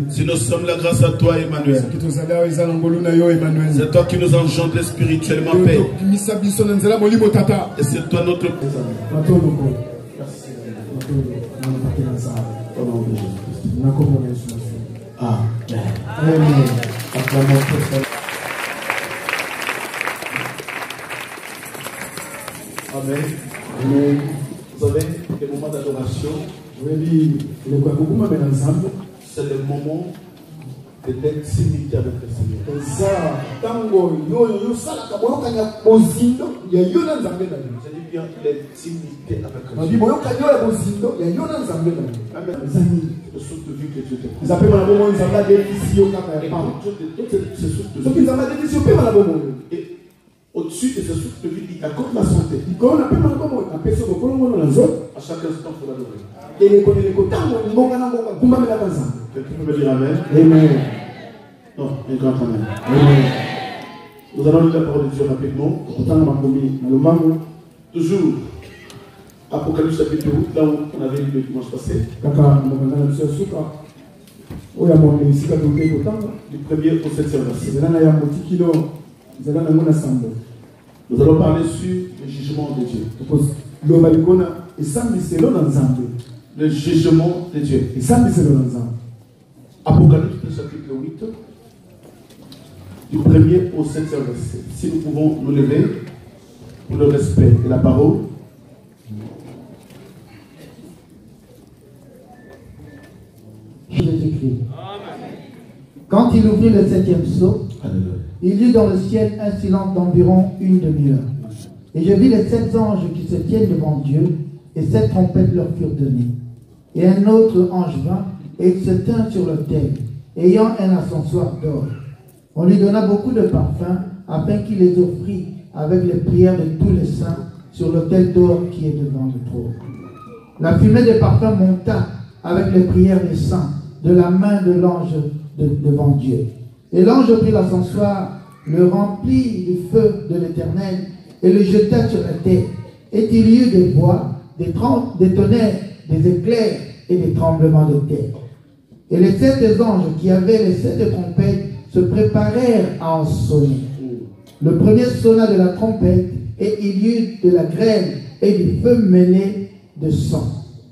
Si nous sommes là grâce à toi, Emmanuel. C'est toi qui nous engendre spirituellement paix. Et c'est toi notre paix. Amen. Amen. Vous savez, les moments d'adoration, c'est le moment d'intimité avec le Seigneur. Je dis bien l'intimité avec le Seigneur. Le souffle de vie que Dieu te prend. Et au-dessus de ce souffle de vie, il accorde la santé. À chaque instant, il faut l'adorer. Quelqu'un peut me dire Amen? Amen. Non, un grand Amen. Amen. Nous allons lire la parole de Dieu rapidement. Toujours, Apocalypse chapitre 8, là où on avait lu le dimanche passé. Du premier au 7e verset. Nous allons parler sur le jugement de Dieu. Le jugement de Dieu. Apocalypse chapitre 8, du premier au 7e verset. Si nous pouvons nous lever pour le respect de la parole. Jésus-Christ. Quand il ouvrit le 7e sceau, il y eut dans le ciel un silence d'environ une demi-heure. Et je vis les 7 anges qui se tiennent devant Dieu, et 7 trompettes leur furent données. Et un autre ange vint, et il se tint sur l'autel, ayant un ascensoir d'or. On lui donna beaucoup de parfums, afin qu'il les offrît avec les prières de tous les saints sur l'autel d'or qui est devant le trône. La fumée des parfums monta avec les prières des saints de la main de l'ange devant Dieu. Et l'ange prit l'ascensoir, le remplit du feu de l'Éternel et le jeta sur la terre. Et il y eut des voix, des tonnerres, des éclairs et des tremblements de terre. Et les 7 anges qui avaient les 7 trompettes se préparèrent à en sonner. Le premier sonna de la trompette, et il y eut de la grêle et du feu mêlé de sang,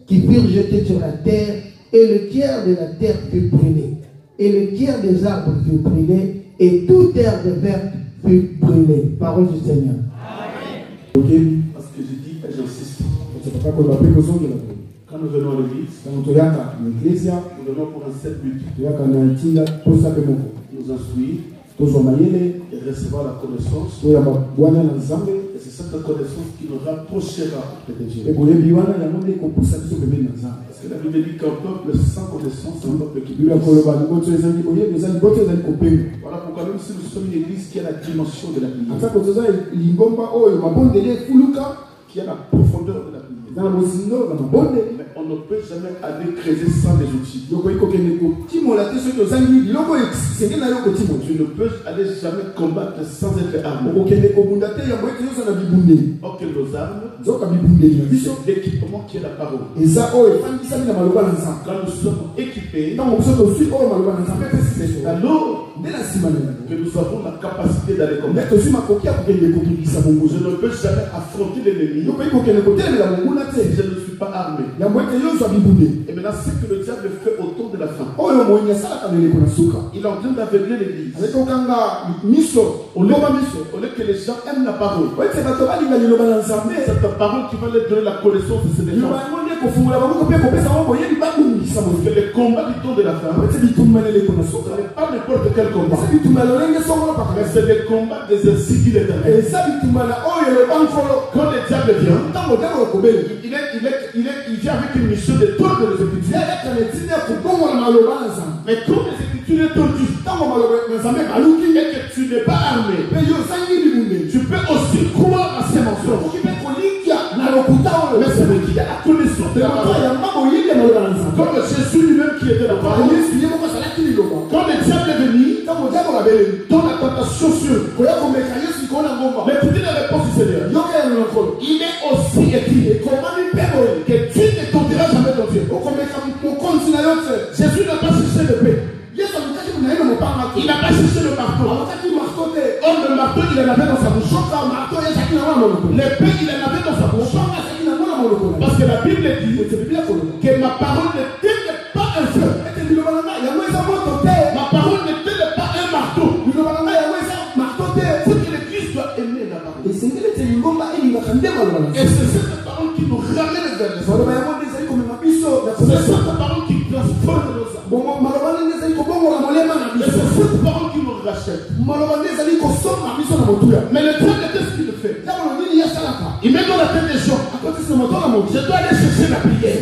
qui furent jetés sur la terre, et le tiers de la terre fut brûlé, et le tiers des arbres fut brûlé, et toute herbe verte fut brûlée. Parole du Seigneur. Amen. Ok, parce que je dis et j'insiste. Quand nous venons à l'église, nous venons pour un seul but. Nous instruire et recevoir la connaissance. Et c'est cette connaissance qui nous rapprochera de Dieu. Parce que la Bible dit qu'un peuple sans connaissance, c'est un peuple qui Voilà pourquoi même si nous sommes une église qui a la dimension de la prière, qui a la profondeur de la prière, mais on ne peut jamais aller creuser sans les outils. Tu ne peux aller jamais combattre sans être armé. Or que nos armes, c'est l'équipement qui est la parole. Quand nous sommes équipés, alors que nous avons la capacité d'aller combattre. Je ne peux jamais affronter l'ennemi. Je ne suis pas armé. Et maintenant, ce que le diable fait autour de la fin, il est en train d'aveugler l'église. Au lieu que les gens aiment la parole, cette parole qui va leur donner la connaissance de ces gens. Parce que les combats du temps de la fin, ce n'est pas n'importe quel combat. Mais c'est des combats des insidies d'éternel. Quand le diable vient, il vient avec une mission de tordre les Écritures. Mais comme les Écritures sont tordues, et que tu n'es pas armé, tu peux aussi croire à ces mensonges. Mais c'est lui qui a la connaissance de la parole. Comme Jésus lui-même qui était la parole. Quand le diable est venu, dans la tentation sur mais écoutez la réponse du Seigneur. Il est aussi écrit que tu ne tomberas jamais dans Dieu. Il n'a pas cherché le marteau. Or, le marteau, il en avait dans sa bouche. L'épée, il en avait dans sa bouche. Parce que la Bible dit que ma parole n'était pas un feu. Ma parole n'était pas un marteau. C'est que l'Église doit aimer la parole. Et c'est cette parole qui nous ramène vers les hommes. C'est cette parole qui transforme nos âmes. Et c'est cette parole qui nous rachète. Mais le temps était ce qu'il fait. Il met dans la tête des gens. Je dois aller chercher la prière.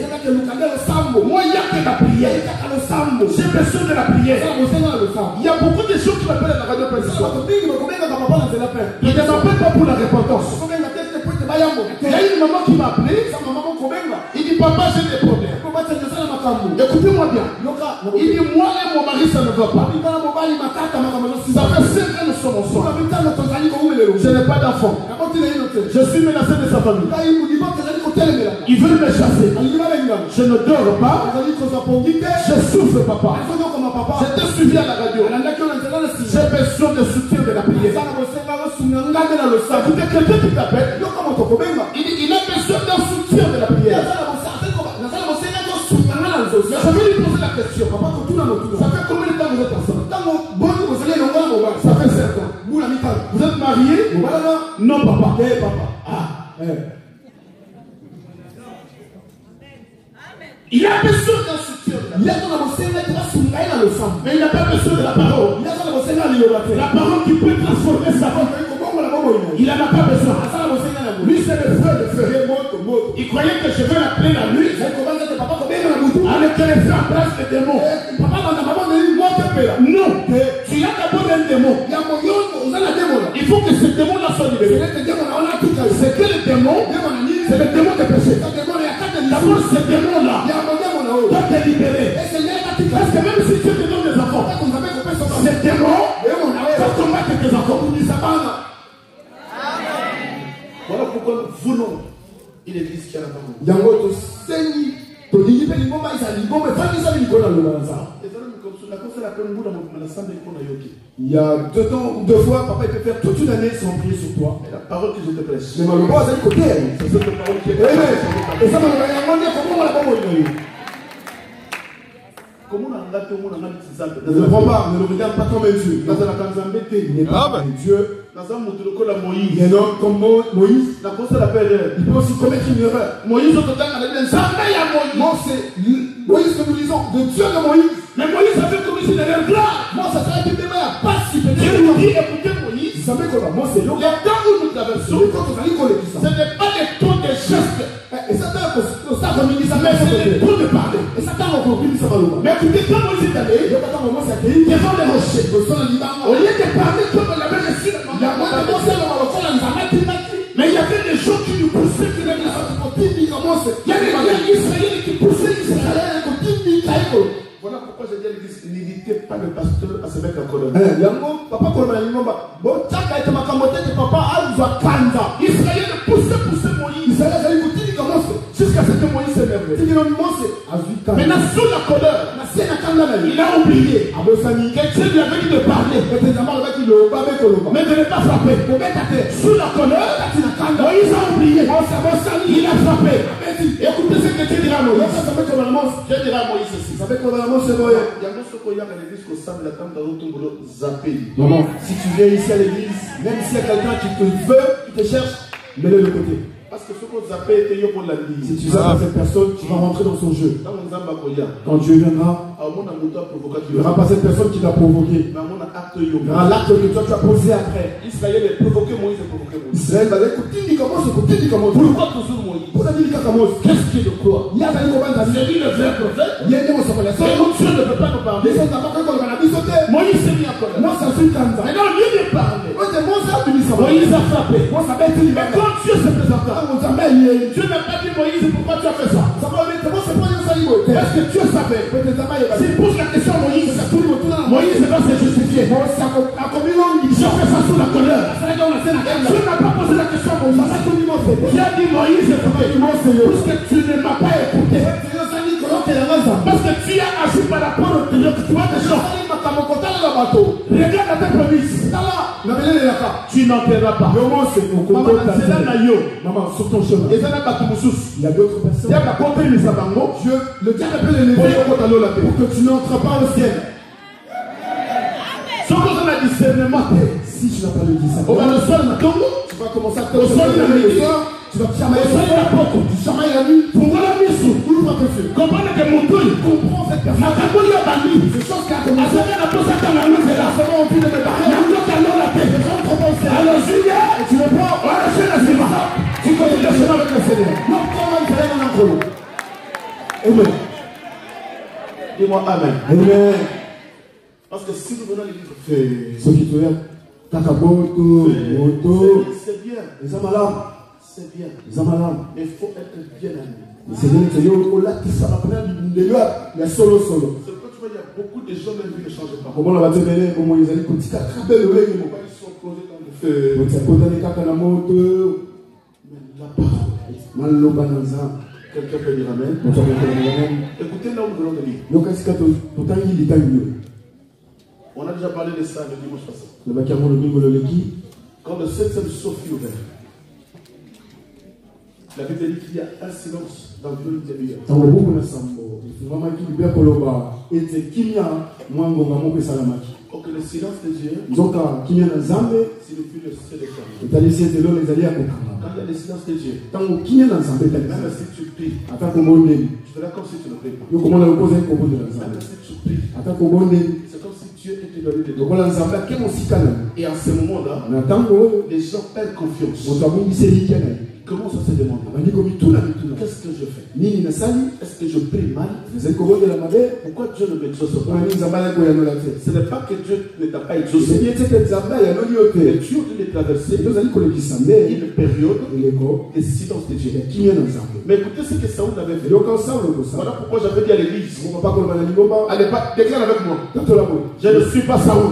Moi, il n'y a que la prière. J'ai besoin de la prière. Il y a beaucoup de gens qui m'appellent à la radio. Je ne m'appelle pas pour la repentance. Il y a une maman qui m'a appelé. Il dit, papa, j'ai des problèmes. Écoutez-moi bien. Il dit, moi et mon mari, ça ne va pas. Ça fait 5 ans nous sommes ensemble. Je n'ai pas d'enfant. Je suis menacé de sa famille. Ils veulent me chasser. Je ne dors pas. Je souffre, papa. Je t'ai suivi à la radio. J'ai besoin de soutien de la prière. Écoutez, quelqu'un qui t'appelle, il a besoin d'un soutien de la prière. Je vais lui poser la question. Ça fait combien de temps vous êtes ensemble? Ça fait 7 ans. Vous êtes marié? Non, papa. Il a besoin d'un soutien. Mais il n'a pas besoin de la parole. La parole qui peut transformer sa vie. Il n'en a pas besoin. Lui, c'est le feu de feu. Il croyait que je vais l'appeler la nuit. Avec les gens en place des démons. Non. Tu as d'abord un démon. Il faut que ce démon-là soit libéré. C'est que le démon, c'est le démon de péché. D'abord, ce démon-là doit te libérer. Parce que même si tu te donnes des enfants, ce démon va combattre tes enfants. Voilà pourquoi nous voulons une église qui a la parole. Il y a 2 fois, papa il peut faire toute une année sans prier sur toi. Et la parole que je te prêche, c'est cette parole qui est. Et ça je ne prends pas, ne le regarde pas comme un Dieu. Il n'est pas un Dieu. Il est un homme comme Moïse. Il peut aussi commettre une erreur. Moïse que nous lisons, de Dieu de Moïse. Mais Moïse avait commis une erreur grave. Moi, ça serait une erreur. Pas si Dieu nous dit, écoutez Moïse, vous savez quoi? Moi, c'est le temps où nous traversons, ce n'est pas le temps des gestes. Et ça t'a mais c'est le temps de parler. Et ça t'a compris, ça va le voir. Mais écoutez, quand Moïse est allé devant les rochers, au lieu de parler comme il avait reçu, mais il y avait des gens qui nous poussaient, qui venaient de il y a des Israéliens qui poussaient Israël. Voilà pourquoi je dis à l'église, n'invitez pas le pasteur à se mettre en colonne. Israël poussait Moïse. Jusqu'à ce que Moïse s'énerve. Maintenant, sous la colère, il a oublié que Dieu lui avait dit de parler, mais de ne pas frapper. Sous la colère, Moïse a oublié. Il a frappé. Écoutez ce que Dieu dira à Moïse. Dieu dira à Moïse ceci. Non, si tu viens ici à l'église, même s'il y a quelqu'un qui te veut, qui te cherche, mets-le de côté. Parce que ce qu'on appelle était pour la vie. Si tu zappes cette personne, tu vas rentrer dans son jeu. Quand Dieu viendra, il n'y aura pas cette personne qui t'a provoqué. Il y aura l'acte que toi tu as posé après. Israël est provoqué, Moïse est provoqué. Israël va dire, pourquoi toujours Moïse? Qu'est-ce qui est de quoi? C'est lui le vrai prophète. Et Dieu ne peut pas nous parler. Moïse s'est mis en colère. Maintenant, lui il parle. Moïse a frappé. Mais quand Dieu se présenta, Dieu n'a pas dit Moïse, pourquoi tu as fait ça? Parce que Dieu savait. S'il pose la question à Moïse, Moïse va se justifier. J'ai fait ça sous la colère. Dieu n'a pas posé la question à Moïse. Dieu a dit Moïse, parce que tu ne m'as pas écouté. Parce que tu as agi par rapport au des gens. Regarde tes prémices. Tu n'enterreras pas. Maman, sur ton chemin. Il y a d'autres personnes. Le diable peut les lever pour que tu n'entres pas au ciel. Si tu n'as pas le discernement, tu vas commencer à te tu vas chamailler la porte, tu chamailles la nuit, pour voir la nuit sous, ouvre tes yeux. Comprends que mon tour, comprends cette personne. Ma capote a banni, c'est chose qui a commencé. La pose à ta main, c'est là, c'est bon, on peut le mettre. Il y a un autre canon la tête, les gens trop pensés. Alors, Julien, tu le prends, voilà, je la cinéma. Tu connais le chemin avec le Seigneur. Non, comment il fallait dans un colo. Amen. Dis-moi Amen. Amen. Parce que si nous venons à l'église, ce qui te vient, Takaboto, Moto, c'est bien. Les amalams. C'est bien. Mais il faut être bien ami. C'est bien. Il y a solo. C'est pourquoi tu vois, il y a beaucoup de gens même qui ne changent pas. Comment on va te mener, comment ils allaient continuer à craper le web, ils sont posés dans le feu. Donc c'est pour donner quelqu'un la moto. Mais la parole. Quelqu'un peut dire amen. Écoutez là où nous venons de lire. On a déjà parlé de ça le dimanche passé. Quand le 7e sceau fut ouvert, la Bible dit qu'il y a un silence dans l'intérieur. Ok, le silence de Dieu signifie le ciel est fermé. Quand il y a le silence de Dieu, même si tu pries, tu feras comme si tu ne pries pas. Même si tu pries, c'est comme si Dieu était donné des droits. Et à ce moment-là, les gens perdent confiance. Comment ça se demande? Qu'est-ce que je fais? Est-ce que je prie mal? Pourquoi Dieu ne m'exauce pas? Ce n'est pas que Dieu ne t'a pas exaucé. Mais Dieu doit traverser une période de silence de Dieu. Mais écoutez ce que Saoul avait fait. Voilà pourquoi j'avais dit à l'église. Allez, déclare avec moi. Je ne suis pas Saoul.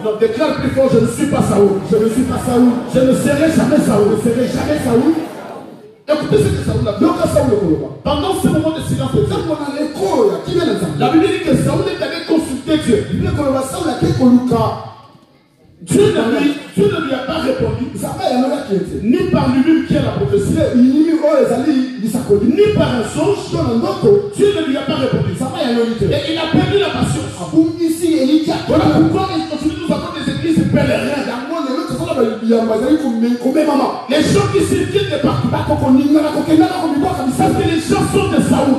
Non, déclare plus fort, je ne suis pas Saoul. Je ne serai jamais Saoul. Saoul. Écoutez ce que Saoul a fait. Pendant ce moment de silence de Dieu, la Bible dit que Saoul est allé consulter Dieu. Dieu ne lui a pas répondu, ni par lui-même qui a la prophétie, ni par un songe. Dieu ne lui a pas répondu. Et il a perdu la patience. Voilà pourquoi aujourd'hui nous avons des églises pèlerins. Les gens qui circulent de partout, parce que les gens sont de Saoul.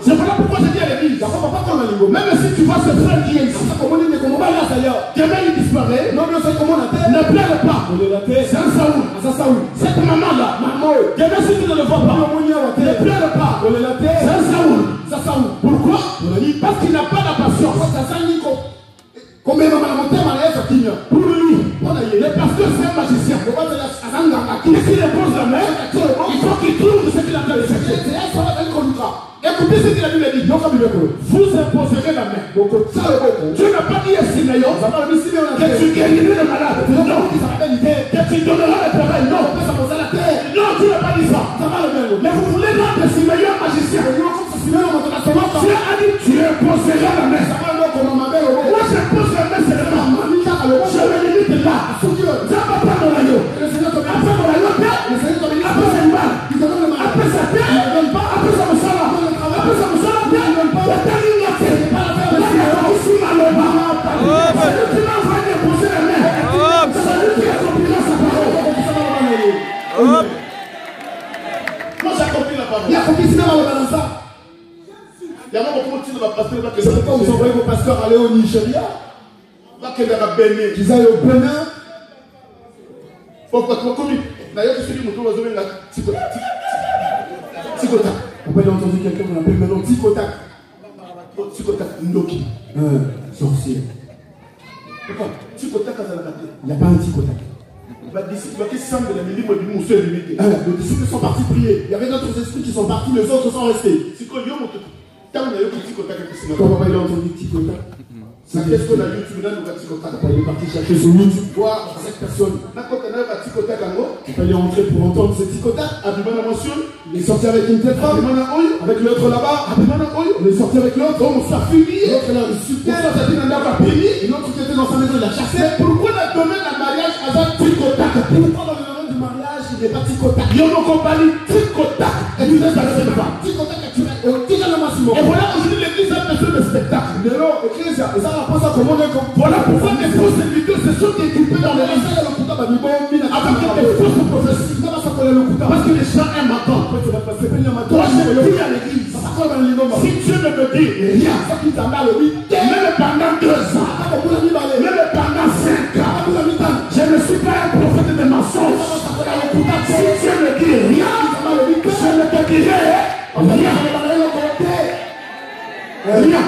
C'est voilà pourquoi je dis à l'église, même si tu vois ce frère qui est ici, demain il disparaît, ne pleure pas, c'est un Saoul. Cette maman-là, demain si tu ne le vois pas, ne pleure pas, c'est un Saoul. Pourquoi? Parce qu'il n'a pas la patience. Pour lui, le pasteur c'est un magicien. S'il dépose la main, il faut qu'il trouve ce qu'il a fait. Écoutez ce qu'il a dit. Vous imposerez la main. Dieu n'a pas dit à Simeon que tu guérirais le malade. Non. Que tu donneras le travail. Non. Non, tu n'as pas dit ça. Mais vous voulez rendre Simeon magicien. Dieu a dit tu imposeras la main. Moi j'impose la main seulement. Je me limite là. Ça va pas dans la gueule. Après dans la gueule, après c'est une balle. Après ça terre, après ça me sala. Après ça me sala, la terre il m'a fait. La terre aussi m'a le bas. C'est lui qui m'a envoyé déposer la main. C'est lui qui a compris sa parole. Moi j'ai compris la parole. Il a compris sinon on va dans ça. Il y a beaucoup de choses pasteur. C'est pourquoi vous envoyez vos pasteurs aller au Nigeria. Qu'ils aillent au Bénin. D'ailleurs, je suis dit, Tikotak. Après, j'ai entendu quelqu'un qu'on appelle maintenant Tikotak. Tikotak Ndoki. Sorcier. Pourquoi? Tikotak à la carte. Il n'y a pas un Tikotak. Les disciples sont partis prier. Il y avait d'autres esprits qui sont partis, les autres sont restés. Quand papa il a entendu Tikotak, Qu'est-ce qu'on a eu? Tu me donnes le Ticotaka. Il est parti chercher sur YouTube. Voir cette personne. Il fallait rentrer pour entendre ce Ticotaka. Il est sorti avec une telle femme. Avec l'autre là-bas. Il est sorti avec l'autre. On s'est fini. L'autre là, il suitait. Et l'autre qui était dans sa maison, il a chassé. Pourquoi dans le domaine du mariage, il y a Ticotaka? Pourquoi dans le domaine du mariage, il n'y a pas Ticotaka? Il y a une compagnie Ticotaka. Et vous êtes dans le pas. Ticotaka, tu l'as. Et voilà, aujourd'hui, l'église a besoin de spectacle. Voilà pourquoi les fausses églises se sont équipées dans les avec des fausses prophéties. Parce que les gens aiment attendre. Toi, je dis à l'église, si Dieu ne me dit rien, même pendant 2 ans, même pendant 5 ans, je ne suis pas un prophète de mensonges. Si Dieu ne dit rien, je ne te dirai rien. Rien.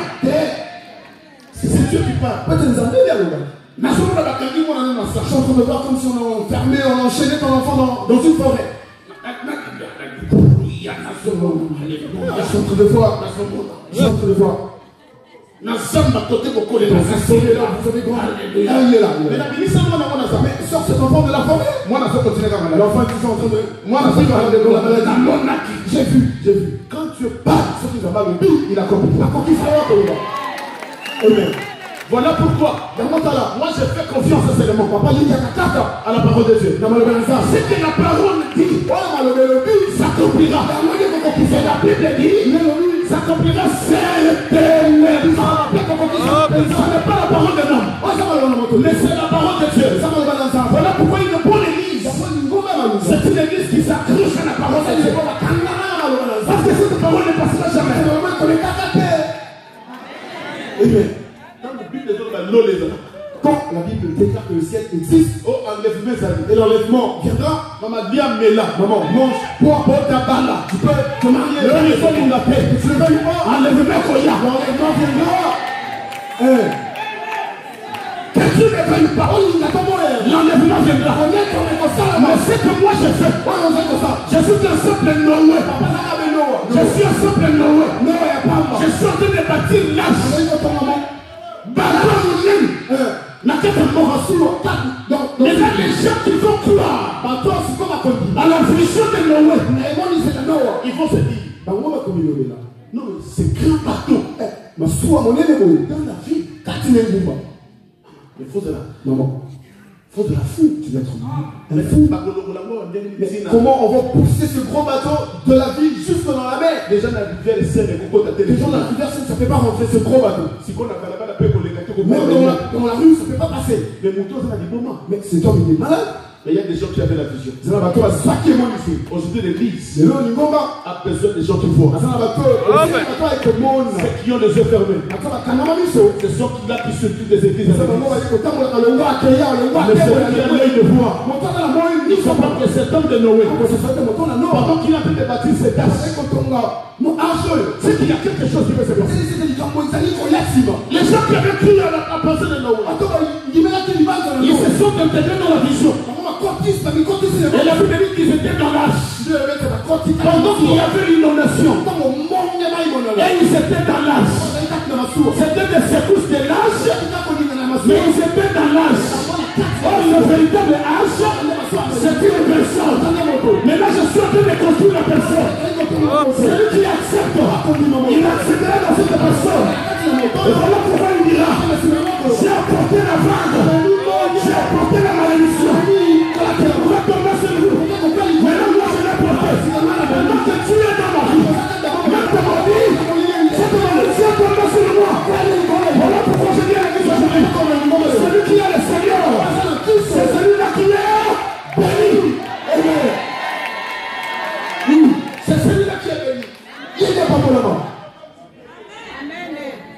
C'est Dieu qui parle. Peut-être nous amener vers le bas. Mais je suis en train de voir comme si on a enfermé, on a enchaîné ton enfant dans une forêt. Je suis en train de voir. Je suis en train de voir. Mais sors cet enfant de la forêt. L'enfant qui est en train de. J'ai vu. Quand tu parles, ce qui va mal au but, il a compris. Il a compris ça. Amen. Voilà pourquoi, moi je fais confiance à ces éléments. À la parole de Dieu. C'est que la parole dit, s'accomplira. Et la Bible dit, s'accomplira certainement. Ce n'est pas la parole de l'homme, mais c'est la parole de Dieu. Voilà pourquoi une bonne église, c'est une église qui s'accroche à la parole de Dieu. Parce que cette parole ne passera jamais. Amen. Quand la Bible déclare que le ciel existe, et l'enlèvement viendra, maman, mange, bois, ta balle, tu peux te marier, tu le veux pas, l'enlèvement viendra. Que tu ne veuilles pas, l'enlèvement viendra. Mais ce que moi je fais, je suis un simple Noé. Je suis un simple Noé. Je suis en train de bâtir l'âge. Mais là, les gens qui vont croire à la vision de Noé, ils vont se dire, non, c'est grand bateau. Dans la vie, quand tu n'es pas, il faut de la maman. Il faut de la fou, tu dois être un fou. Mais comment on va pousser ce gros bateau de la vie jusque dans la mer? Déjà, dans la rivière, ça ne peut pas rentrer ce gros bateau. Même dans la rue, ça ne peut pas passer. Mais c'est toi qui es malade. Mais il y a des gens qui avaient la vision. Aujourd'hui, l'église a besoin des gens qui voient. Ceux qui ont les yeux fermés. Ce sont qui là qui se tuent des églises. Mais celui qui a l'œil de voir. Ils ne sont pas que cet homme de Noé. Pendant qu'il a fait bâtir cette tâche. C'est qu'il y a quelque chose qui peut se passer. Les gens qui avaient cru à la pensée de Noé, ils se sont intégrés dans la vision. Et la Bible dit qu'ils étaient dans l'âge. Pendant qu'il y avait l'inondation. Et ils étaient dans l'âge. C'était des secousses de l'âge. Mais ils étaient dans l'âge. Or, le véritable âge, c'est une personne. Mais là, je suis en train de construire la personne. Celui qui accepte, il acceptera dans cette personne. Et voilà pourquoi il dira, j'ai apporté la vague, j'ai apporté la malédiction. Elle pourrait tomber sur vous. Mais là, moi, je l'ai porté. Maintenant que tu es dans ma vie, même dans ma vie, cette malédiction tombe sur moi. Voilà pourquoi je dis à l'église aujourd'hui, celui qui a le Seigneur, c'est celui-là qui est béni. C'est celui-là qui est béni. Il n'est pas pour le monde.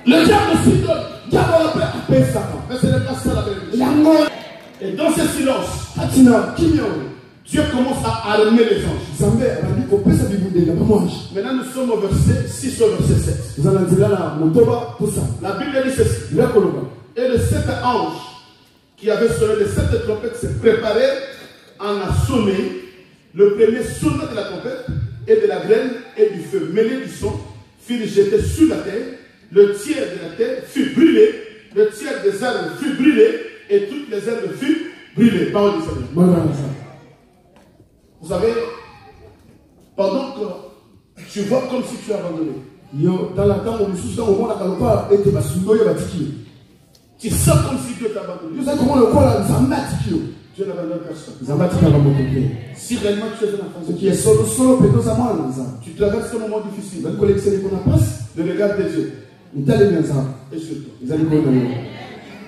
Le diable s'y donne. Le diable appelle Satan. Mais ce n'est pas ça la vérité. Et dans ce silence, Dieu commence à armer les anges. Maintenant nous sommes au verset 6 au verset 7. La Bible dit ceci. Et les 7 anges qui avaient sonné les 7 trompettes se préparaient en a sonné. Le premier sonna de la trompette et de la graine et du feu mêlés du son furent jetés sur la terre. Le tiers de la terre fut brûlé. Le les herbes furent brûlées et toutes les herbes furent brûlées. Parole du Seigneur. Vous savez, pendant que tu vois comme si tu es abandonné, tu sens comme si Dieu t'a abandonné. Dieu n'abandonne personne. Si réellement tu es un enfant, tu traverses un moment difficile. Le regard des yeux et sur toi.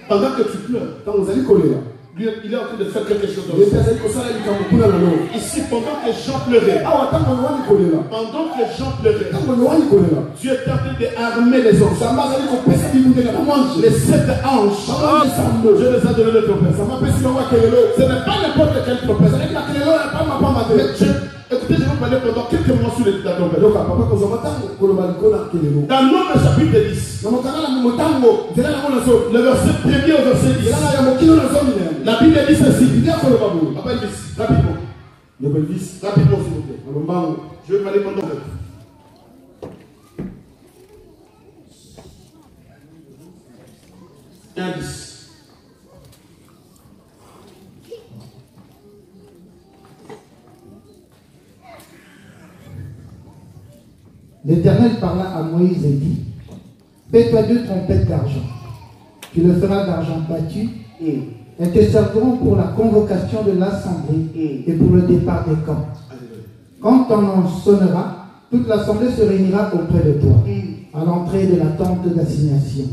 Pendant que tu pleures, lui, il est en train de faire quelque chose d'autre. Ici, pendant que les gens pleuraient, Dieu est en train d'armer les anges. Les 7 anges, Dieu les a donné le trompette. Ce n'est pas n'importe quel trompette. Écoutez, je vais vous parler pendant quelques moments sur la trompette. Dans Nombre chapitre 10, le verset 1er au verset 10, la Bible dit ceci. Rapidement. Rapidement, s'il vous plaît. Je vais parler pendant. 1:10. L'Éternel parla à Moïse et dit, fais-toi 2 trompettes d'argent. Tu le feras d'argent battu. Elles te serviront pour la convocation de l'assemblée et pour le départ des camps. Quand on en sonnera, toute l'assemblée se réunira auprès de toi, à l'entrée de la tente d'assignation.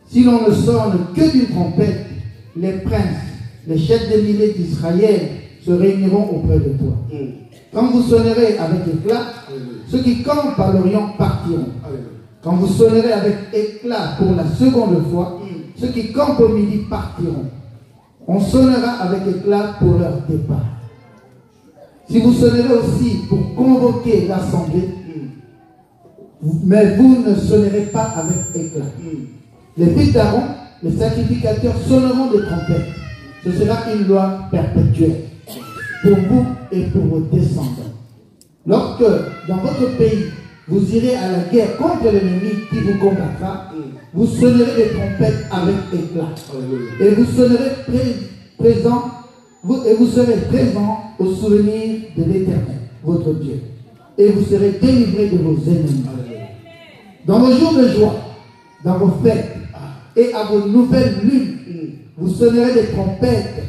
Si l'on ne sonne que d'une trompette, les princes, les chefs des milliers d'Israël se réuniront auprès de toi. Quand vous sonnerez avec éclat, ceux qui campent à l'Orient partiront. Quand vous sonnerez avec éclat pour la seconde fois, ceux qui campent au midi partiront. On sonnera avec éclat pour leur départ. Si vous sonnerez aussi pour convoquer l'assemblée, mais vous ne sonnerez pas avec éclat. Les fils d'Aaron, les sacrificateurs sonneront des trompettes. Ce sera une loi perpétuelle pour vous et pour vos descendants. Lorsque, dans votre pays, vous irez à la guerre contre l'ennemi qui vous combattra, vous sonnerez des trompettes avec éclat. Et vous serez vous serez présents au souvenir de l'Éternel, votre Dieu. Et vous serez délivrés de vos ennemis. Dans vos jours de joie, dans vos fêtes et à vos nouvelles lunes, vous sonnerez des trompettes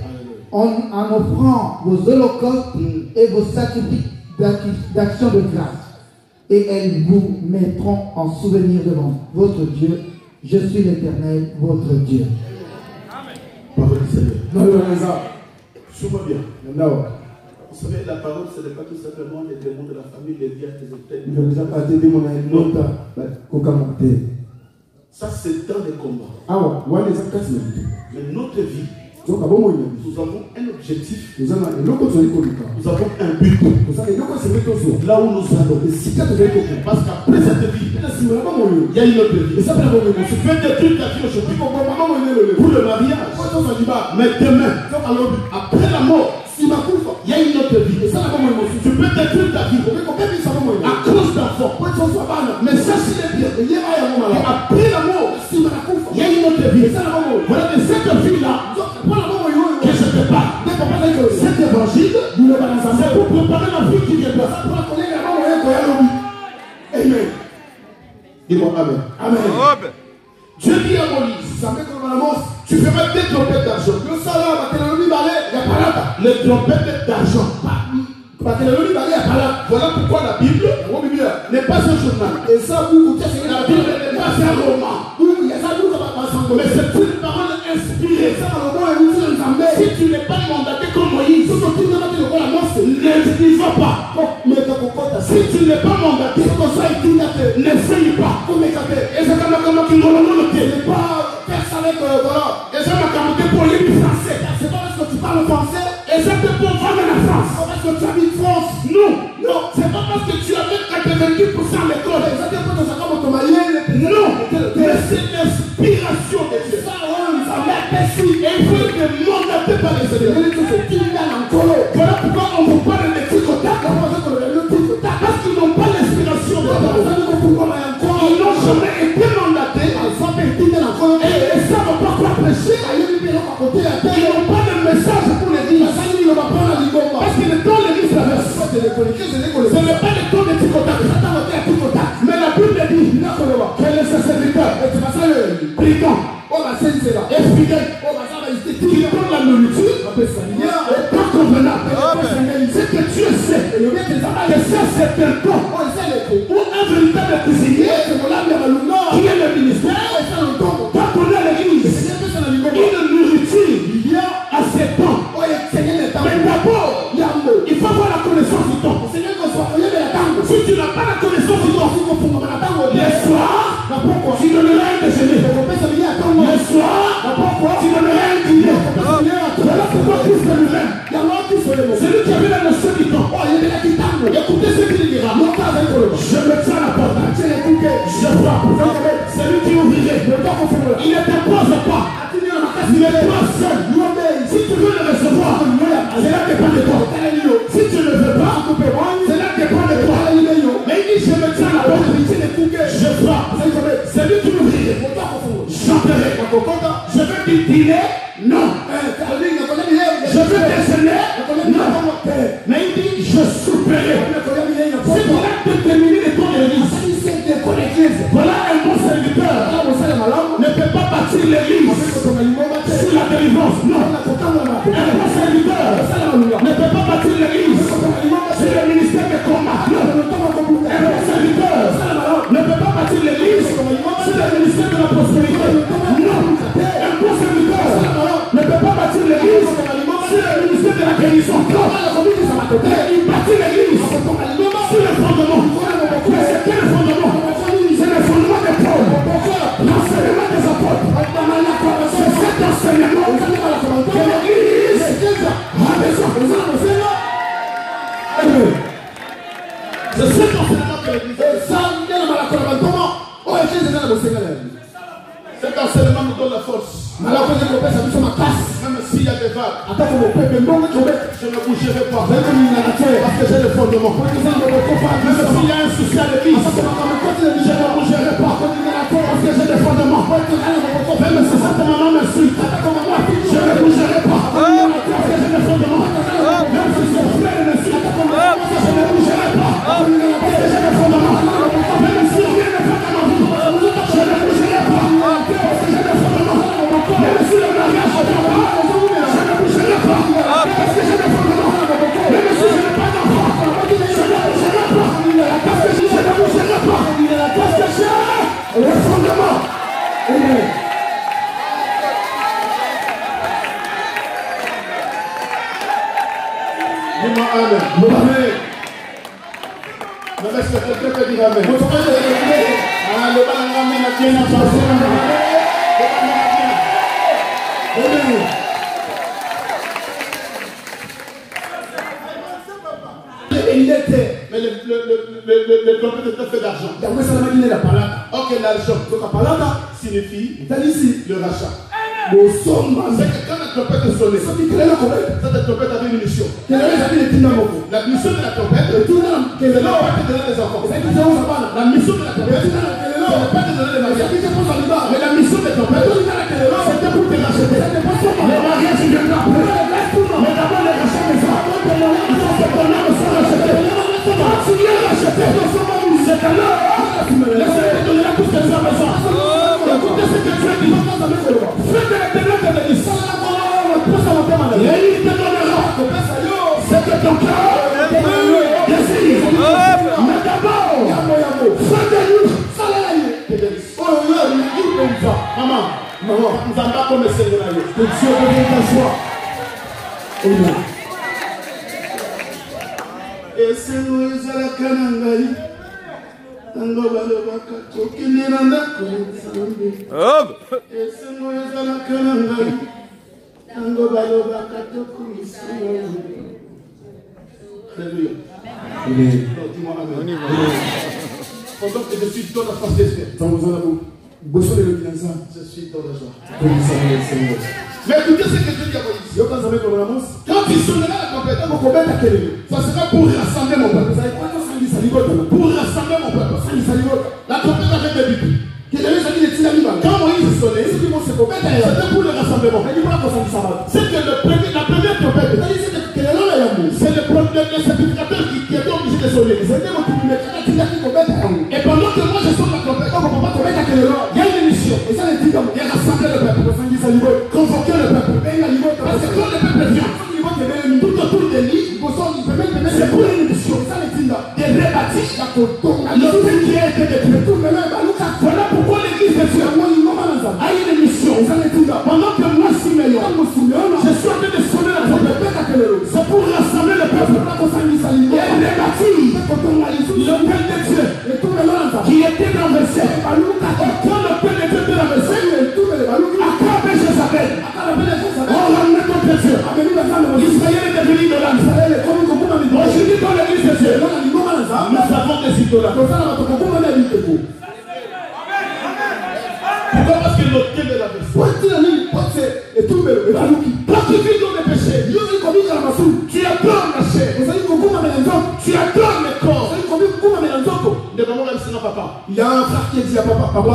en offrant vos holocaustes et vos sacrifices d'action de grâce. Et elles vous mettront en souvenir devant votre Dieu. Je suis l'Éternel, votre Dieu. Parole du Seigneur. Sois bien. Vous savez, la parole, ce n'est pas tout simplement les démons de la famille, les biens, les hôtels. Ça, c'est dans les combats. Mais notre vie, nous avons un objectif, nous avons un but. Là où nous allons, parce qu'après cette vie, il y a une autre vie. Tu fais des trucs à Dieu aujourd'hui pour le mariage. Mais demain, après la mort, il y a une autre vie. Tu peux détruire ta vie à cause d'enfants. Mais ça, c'est bien. Après la mort, il y a une autre vie. Voilà de cette vie-là que je te parle. Cet évangile, c'est pour préparer la vie qui vient. Amen. Dis-moi Amen. Amen. Dieu dit à Moïse, tu feras des trompettes d'argent. Les trompettes d'argent. Voilà pourquoi la Bible n'est pas un journal. La Bible n'est pas un roman. Mais c'est une parole inspirée. Si tu n'es pas mandaté comme Moïse, ne disons pas. Si tu n'es pas mandaté, n'essaye pas. Et c'est comme qui n'est pas personne avec et c'est ma pour les français. C'est pas parce que tu parles français et c'est pour vendre la France. C'est parce que tu habites France. Non, c'est pas parce que tu habites 90% à l'école. Non, mais c'est l'inspiration de Dieu. Et il faut te mandater par les Seigneurs. Voilà pourquoi on vous parle de tic-tac. Parce qu'ils n'ont pas l'inspiration de Dieu. Ils n'ont jamais été mandatés. Et ça ne va pas croire. prêcher, ils n'ont pas de message pour l'église. Parce que le temps de l'église traverse. Ce n'est pas le temps de Ticotac. Mais la Bible dit que les serviteurs, brigand, et fidèle, qui donnent la nourriture, et pas convenable. C'est que Dieu sait que c'est un certain temps où un véritable cuisinier, qui est le ministère, va donner à l'église une nourriture à ses temps. Mais d'abord, il faut avoir la connaissance du temps. Si tu n'as pas la connaissance du temps, les soirs, tu donneras un déjeuner. Les soirs, tu donneras un dîner. Voilà pourquoi Christ lui-même, celui qui avait la notion du temps, écoutez ce qu'il dira. Je me tiens à la porte. Je vois. Celui qui ouvrirait, il ne t'impose pas. Il est toi seul. Si tu veux le recevoir, cela dépend de toi. Si tu ne veux pas, cela dépend de toi. Mais il dit, je me tiens à la porte. Je vois. Celui qui ouvrirait, j'entrerai. Je veux dire dîner, non. Je veux déjeuner, non. Mais il dit, je souperai. C'est pour déterminer les temps de l'église. Voilà un bon serviteur ne peut pas bâtir l'église sur la délivrance. Non. Un bon serviteur ne peut pas bâtir l'église sur le ministère de combat. Non. Un bon serviteur ne peut pas bâtir l'église sur le ministère de la prospérité. Non. Un bon serviteur ne peut pas bâtir l'église sur le ministère de la guérison. Non. Il bâtit l'église sur le fondement. C'est quel fondement? C'est le fondement des Paul. L'enseignement des apôtres. C'est cet enseignement que l'église a besoin. C'est cet enseignement que l'église a besoin. Cet enseignement nous donne la force. Même s'il y a des vagues, je ne bougerai pas. Parce que j'ai le fondement. Même s'il y a un souci à l'église, je ne bougerai pas. Parce que j'ai le fondement. Même si cette maman m'insulte, je ne bougerai pas. Parce que j'ai le fondement. Même si son frère m'insulte, je ne bougerai pas. Parce que j'ai le fondement. Même si rien ne fait à ma vie, je ne bougerai pas. Parce que j'ai le fondement. Même si le mariage ne va pas, je ne bougerai pas. Parce que j'ai le fondement. Même si je n'ai pas d'enfant, je ne bougerai pas. Parce que je ne bougerai pas. Parce que j'ai le fondement. Dis-moi Amen. Amen. Mais est-ce que quelqu'un peut dire Amen? Ah, le bal en Amen a bien passé. Il était. Mais le trompette était fait d'argent. Ok, l'argent signifie le rachat. C'est que quand la trompette sonnait, cette trompette avait une mission. La mission de la trompette, c'est de donner des enfants. La mission de la trompette, c'est pas de donner des mariages. Mais la mission de la trompette, c'était pour te racheter. Les mariages viendront après. Mais d'abord les rachats des enfants. Il faut que ton âme soit rachetée. Quand tu viens racheter, c'est alors le Seigneur te donnera tout ce que tu as besoin. Écoutez ce que tu as dit. Fais de l'éternel de l'église. Et il te donnera ce que ton cœur désire. Mais d'abord, fais de nous. Maman, nous n'avons pas comme le Seigneur. Que Dieu devienne ta joie. Amen. Et c'est nous à la canangaï. Pendant que je suis dans la face des cieux, je suis dans la joie. Mais écoutez ce que Dieu dit à Moïse. Quand il sonnera la trompette, ça sera pour rassembler mon peuple. Pour rassembler mon peuple. La trompette avait des buts. Quand Moïse sonnait, c'était pour le rassembler. rassemblement. C'est que la première trompette, c'est le sacrificateur qui était obligé de sonner. Et pendant que moi je sonne la trompette, il y a une émission. Et ça les dit comme, il y a rassemblé le peuple, convoquer le peuple. Parce que quand le peuple vient, tout autour de lui, c'est pour une émission. Des rebâtis, le pays qui a été détruit. Voilà pourquoi l'église de Dieu a une émission. Pendant que moi, Simeon, je suis en train de sonner la trompette. C'est pour rassembler le peuple. Et rebâtir le peuple de Dieu qui était renversé. Quand le peuple de Dieu était renversé, Akab et Jézabel ont ramené contre Dieu. Israël est devenu idolâtre. Aujourd'hui, dans l'église de Dieu, nous avons des idolâtres. Pourquoi? Parce que notre Dieu est renversé. Quand tu vis dans les péchés, tu adores la chair, tu adores le corps. Il y a un frère qui dit à papa,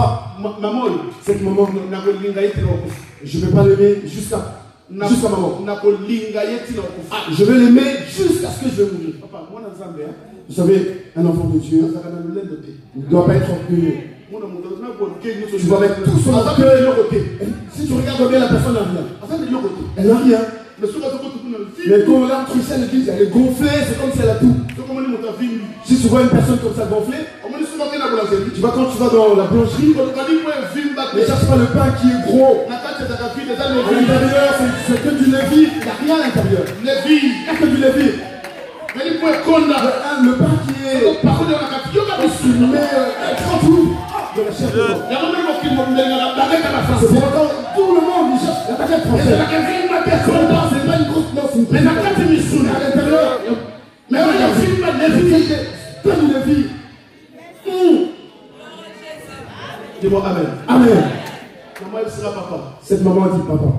maman, cette maman, je ne vais pas l'aimer jusqu'à maman. Je vais l'aimer jusqu'à ce que je vais mourir. Vous savez, un enfant de Dieu ne doit pas être orgueilleux. Tu vas avec tout son orgueil. Si tu regardes bien la personne, elle n'a rien. Mais quand l'âme chrétienne dit elle est gonflée, c'est comme si elle a tout. Si tu vois une personne comme ça gonflée, tu vois quand tu vas dans la boulangerie, ne cherche pas le pain qui est gros. À l'intérieur, c'est que du levis, il n'y a rien à l'intérieur. Il n'y a que du levis. Le pain qui est fumé, trop tout de la chair de l'homme. C'est pourquoi tout le monde cherche la baguette française. C'est pas une grosse noce, une à l'intérieur. Mais on a vu ma levis, que du levis. Dis-moi Amen. Amen. Maman, elle sera papa. Cette maman a dit papa.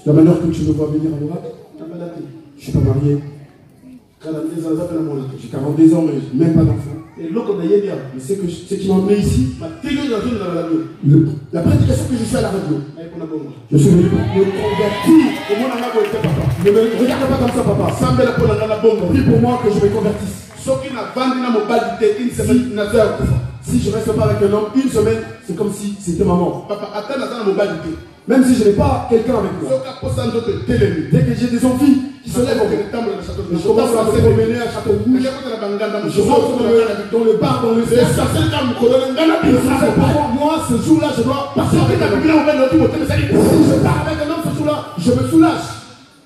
La manière que tu me vois venir à l'oracle, je ne suis pas marié. J'ai 42 ans, mais même pas d'enfant. Mais c'est ce qui m'a emmené ici. La prédication que je fais à la radio. Je suis venu pour me convertir. Ne me regarde pas comme ça, papa. Prie pour moi que je me convertisse. Si je ne reste pas avec un homme une semaine, c'est comme si c'était maman. Même si je n'ai pas quelqu'un avec moi. Dès que j'ai des envies qui se lèvent, je commence à me promener à Châteaurouge. Je rentre dans le bar, dans le cercle. Moi, ce jour-là, je dois partir avec un homme. Si je pars avec un homme ce jour-là, je me soulage.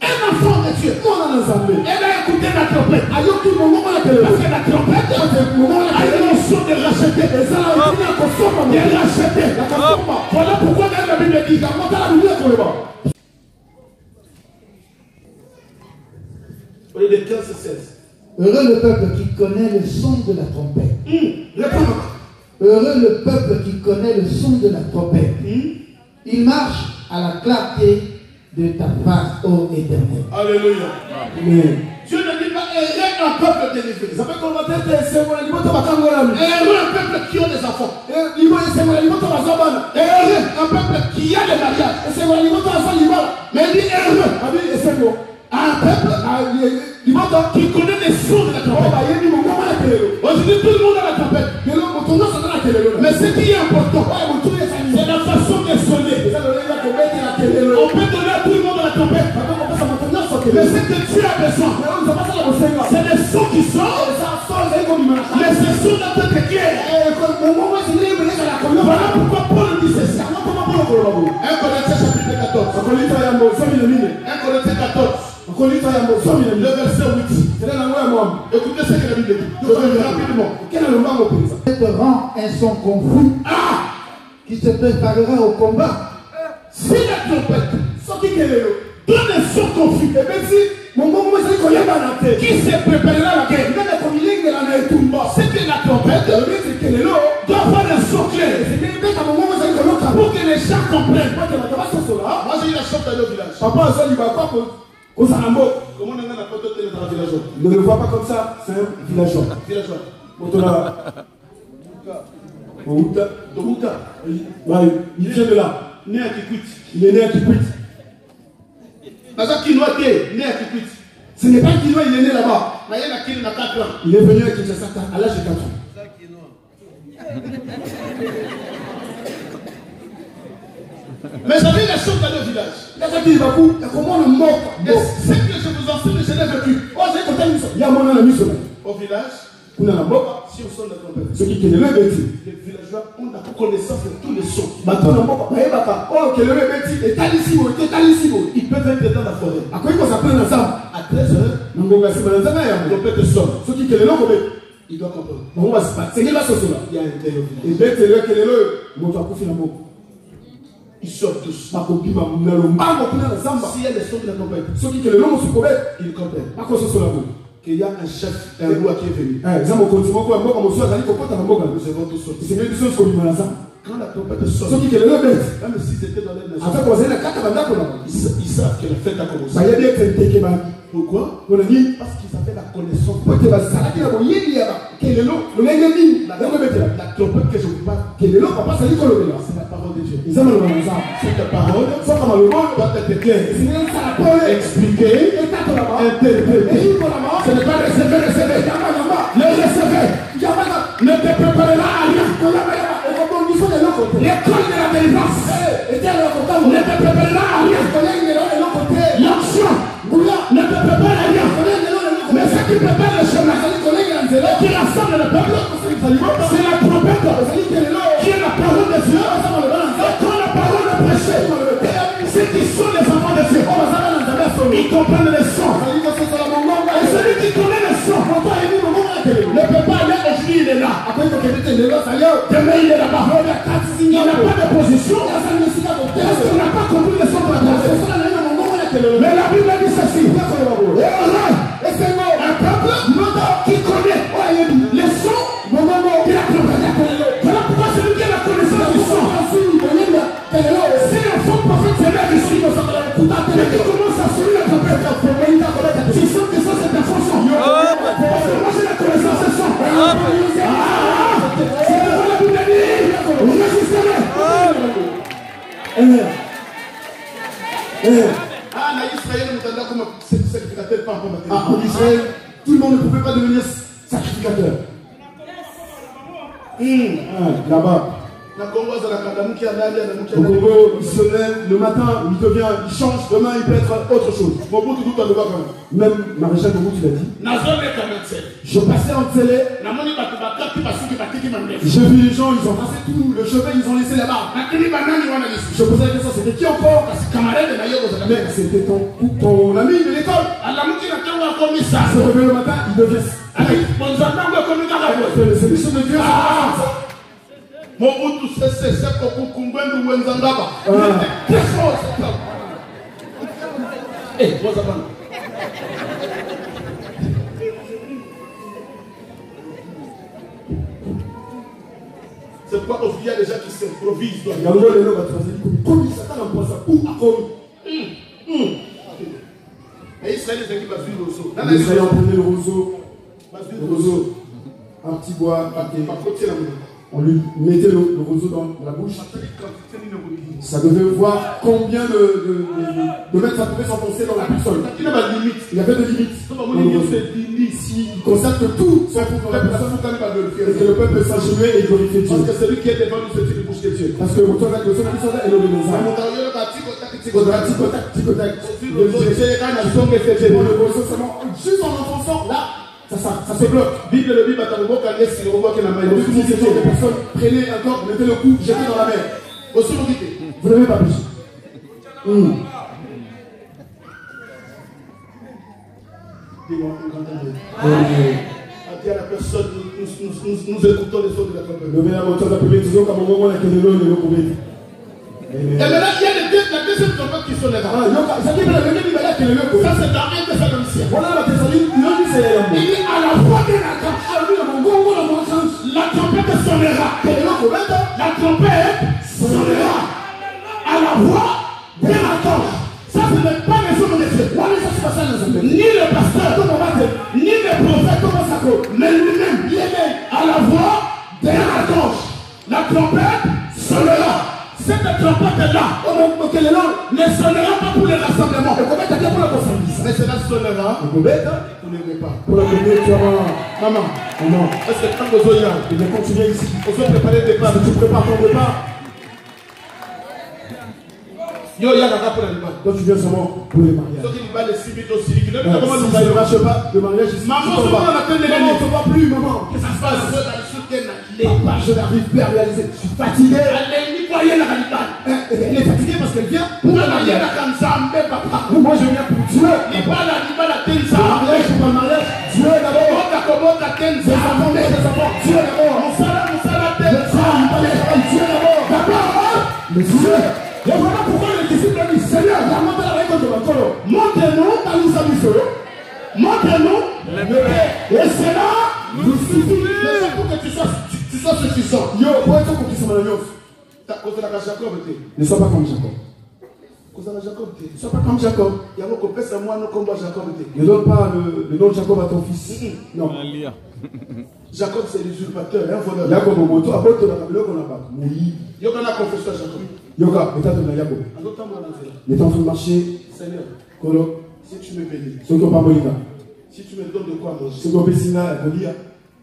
Un enfant de Dieu, on a ensemble. Elle a écouté la trompette. Parce que la trompette a l'émotion de racheter. De racheter. Voilà pourquoi dans la Bible dit de 15 et 16. Heureux le peuple qui connaît le son de la trompette. Heureux le peuple qui connaît le son de la trompette. Il marche à la clarté de ta face, ô Éternel. Alléluia. Amen. Dieu ne dit pas heureux un peuple délivré. Ça fait qu'on va être heureux un peuple qui a des enfants. Heureux un peuple qui a des mariages. Mais il dit heureux un peuple qui connaît les sons de la trompette. Aujourd'hui tout le monde a la trompette. Mais ce qui est important, c'est la façon de sonner. On peut donner à tout le monde la trompette. Mais ce que tu as besoin, c'est les sons qui sortent. Mais ce sont dans ta clair. Voilà pourquoi Paul dit ceci. 1 Corinthiens chapitre 14. 1 Corinthiens 14. Le verset 8. Écoutez ce que la Bible dit. Rapidement. Te rend un son confus qui se préparera au combat. Si la trompette donne un son confus, qui se préparera à la guerre, c'est que la trompette doit faire un son clair pour que les gens comprennent. Moi j'ai eu la chance d'aller au village. Comment on a la photo de la village? Ne le vois pas comme ça, c'est un villageois. Il vient de là. né à Kikwit. Il est né à Kikwit. Né à Kikwit. Ce n'est pas Kinois, il est né là-bas. Il est venu à Kinshasa à l'âge de 4 ans. Mais j'avais la chance d'aller au village. Comment le mort? Et ce que je vous enseigne, je l'ai vécu. Il y a mon ami sur au village. Si on sonne la trompette, ceux qui connaissent le bêtis. les villageois ont la connaissance de tous les sons. Ils peuvent être dans la forêt. À 13h, trompette sonne. ceux qui connaissent le Il doit comprendre. il y a un tel au village. Ils sortent tous. S'il y a les sons de la trompette, ceux qui connaissent ils comprennent qu'il y a un chef, un roi qui est venu. nous avons tous sorti. Quand la trompette sonne, ceux qui connaissent le bête, même si c'était dans les nations, ils savent que la fête a commencé. Pourquoi? Parce qu'ils avaient la connaissance. La trompette que je vous parle, c'est la parole de Dieu. Cette parole doit être claire, expliquée, interprétée. Ce n'est pas recevoir. Le recevoir ne te préparera à rien. L'école de la délivrance ne te préparera à rien. L'action ne te prépare à rien. Mais ce qui prépare le chemin, qui rassemble le peuple, c'est la trompette qui est la parole de Dieu. Et quand la parole est prêchée, ceux qui sont les enfants de Dieu, ils comprennent les sons. Et celui qui connaît les sons ne peut pas aller aujourd'hui, il est là. Demain, il est là-bas. Il n'a pas de position. Parce qu'on n'a pas compris les sons de la parole. Mais la Bible dit ceci. Un peuple qui connaît les sons de la trompette. Voilà pourquoi celui qui a la connaissance du son, si un faux prophète se met ici, et qui commence à sonner la trompette, tu sens que ça c'est un faux son. Parce que moi j'ai la connaissance du son. C'est ce que la Bible dit. Résistez-le. En Israël, tout le monde ne pouvait pas devenir sacrificateur. Là-bas, au Congo, il se lève le matin, il change, demain il peut être autre chose. Même Maréchal Mobutu l'a dit. Je passais en télé, j'ai vu les gens, ils ont passé tout le chemin, ils ont laissé là-bas. Je posais la question, c'était qui encore? Mais c'était ton ami de l'école. Il se réveille le matin, il devient. C'est les choses de Dieu. Mobutu c'est Kokukungwendu Wenzangaba. C'est quoi il y a des gens qui s'improvisent. Et Israël les équipes à vivre le roseau. Israël prenait le roseau, un petit bois, on lui mettait le roseau dans la bouche. Ça devait voir combien de mètres ça pouvait s'enfoncer dans la personne. Il y avait des limites. Il constate que tout s'enfonce dans la personne et que le peuple s'agenouille et glorifier Dieu. Parce que celui qui est devant nous, c'est une bouche de Dieu. Parce que le son est l'obéissance. Juste en enfonçant là, ça se bloque. Bible le Bible, tu des personnes prenaient un corps, mettaient le cou, jetaient dans la mer. Vous n'avez pas péché. Dis à la personne, nous écoutons les sons de la trompette. Et maintenant, il y a la deuxième trompette qui sonnera. Ça, c'est dans 1 Thessaloniciens. Il dit à la voix de la trompette sonnera. La trompette sonnera. À la voix de l'archange. Ça, ce n'est pas les hommes de Dieu. Ni le pasteur, ni le prophète, mais lui-même, à la voix de l'archange. La trompette sonnera. Cette trompette appel-là ne sonnera pas pour les rassemblements. Mais cela sonnera pour les repas. Maman, est-ce que quand vous quand tu viens ici, on peut préparer des repas, tu prépares ton repas. Yo, il y a un pour les repas. Toi, tu viens seulement pour les mariages. Ceux qui ne les 6 minutes aussi, comment nous allons marcher pas le mariage ici? Maman, on ne peut pas plus, maman. Qu'est-ce qui se passe? Papa, je n'arrive plus à réaliser. Je suis fatigué. Elle est fatiguée parce qu'elle vient pour le mariage. Moi, je viens pour Dieu. Le mariage, c'est pas le mariage. Dieu d'abord. Les enfants, Dieu d'abord. Dieu d'abord. Mais Dieu. Et voilà pourquoi les disciples ont dit Seigneur, montre-nous et cela nous suffit. C'est pour que tu sois suffisant. Yo, pour être comme tu sois ne sois pas comme Jacob. Ne sois pas comme Jacob. Ne donne pas le nom de Jacob à ton fils. Non. Jacob, c'est l'usurpateur, un voleur. Jacob, il y a un confesseur Jacob. Yoga, il est en train de marcher. Seigneur, si tu me bénis, si tu me donnes de quoi manger,